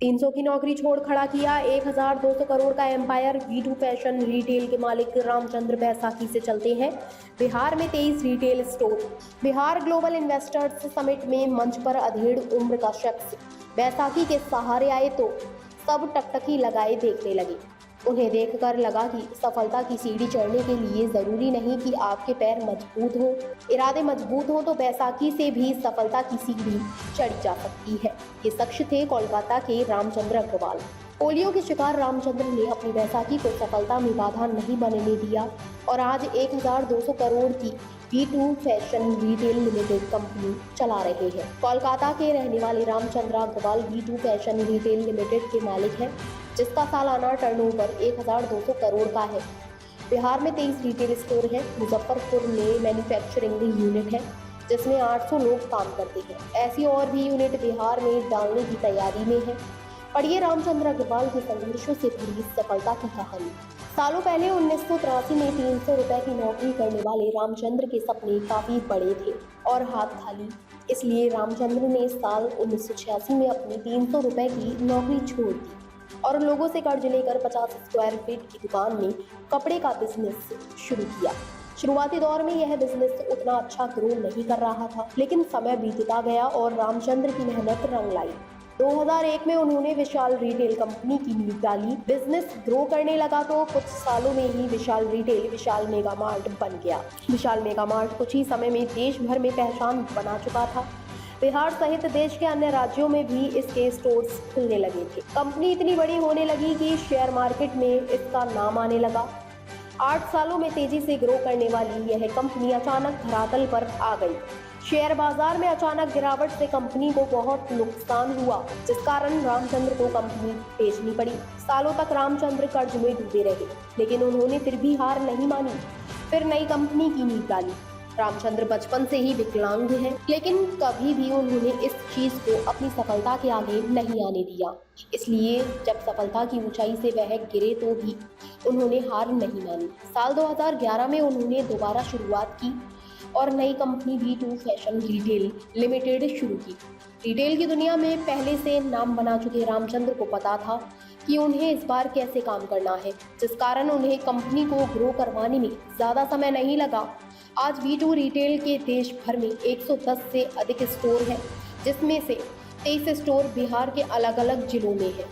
300 की नौकरी छोड़ खड़ा किया 1200 करोड़ का एम्पायर। V2 फैशन रिटेल के मालिक रामचंद्र बैसाखी से चलते हैं। बिहार में 23 retail store. Bihar global investors summit में मंच पर अधेड़ उम्र का शख्स बैसाखी के सहारे आए तो सब टकटकी लगाए देखने लगे। उन्हें देखकर लगा कि सफलता की सीढ़ी चढ़ने के लिए जरूरी नहीं कि आपके पैर मजबूत हो, इरादे मजबूत हो तो बैसाखी से भी सफलता की सीढ़ी चढ़ी जा सकती है। ये शख्स थे कोलकाता के रामचंद्र अग्रवाल। पोलियो के शिकार रामचंद्र ने अपनी बैसाखी को सफलता में बाधा नहीं बनने दिया और आज 1200 करोड़ की V2 fashion retail limited company चला रहे हैं। कोलकाता के रहने वाले Ramchandra Agarwal V2 fashion retail limited के मालिक हैं, जिसका सालाना टर्नओवर 1200 करोड़ का है। बिहार में 23 रिटेल स्टोर हैं। मुजफ्फरपुर में मैन्युफैक्चरिंग यूनिट है, जिसमें 800 लोग काम करते हैं। ऐसी और भी यूनिट बिहार में डालने की तैयारी में है। पढ़िए रामचंद्र अग्रवाल के संघर्षों से भरी सफलता की कहानी। सालों पहले 1983 में 300 रुपए की नौकरी करने वाले रामचंद्र के सपने काफी बड़े थे और हाथ खाली। इसलिए रामचंद्र ने साल 1986 में अपनी 300 रुपए की नौकरी छोड़ दी और लोगों से कर्ज लेकर 50 स्क्वायर फीट की दुकान में कपड़े का बिजनेस शुरू किया। शुरुआती दौर में यह बिजनेस उतना अच्छा ग्रो नहीं कर रहा था, लेकिन समय बीतता गया और रामचंद्र की मेहनत रंग लाई। 2001 में उन्होंने विशाल रिटेल कंपनी की नींव डाली। बिजनेस ग्रो करने लगा तो कुछ सालों में ही विशाल रिटेल विशाल मेगा मार्ट बन गया। विशाल मेगा मार्ट कुछ ही समय में देश भर में पहचान बना चुका था। बिहार सहित देश के अन्य राज्यों में भी इसके स्टोर्स खुलने लगे थे। कंपनी इतनी बड़ी होने लगी कि शेयर मार्केट में इसका नाम आने लगा। 8 सालों में तेजी से ग्रो करने वाली यह कंपनी अचानक धरातल पर आ गई। शेयर बाजार में अचानक गिरावट से कंपनी को बहुत नुकसान हुआ, जिस कारण रामचंद्र को कंपनी बेचनी पड़ी। सालों तक रामचंद्र कर्ज में डूबे रहे, लेकिन उन्होंने फिर भी हार नहीं मानी। फिर नई कंपनी की नींव डाली। रामचंद्र बचपन से ही विकलांग हैं, लेकिन कभी भी उन्होंने इस चीज को अपनी सफलता के आगे नहीं आने दिया। इसलिए जब सफलता की ऊंचाई से वह गिरे तो भी उन्होंने हार नहीं मानी। साल 2011 में उन्होंने दोबारा शुरुआत की और नई company V2 fashion retail limited शुरू की। रिटेल की दुनिया में पहले से नाम बना चुके रामचंद्र को पता था कि उन्हें इस बार कैसे काम करना है, जिस कारण उन्हें कंपनी को ग्रो करवाने में ज्यादा समय नहीं लगा। आज V2 रिटेल के देश भर में 110 से अधिक स्टोर हैं, जिसमें से 23 स्टोर बिहार के अलग अलग जिलों में हैं।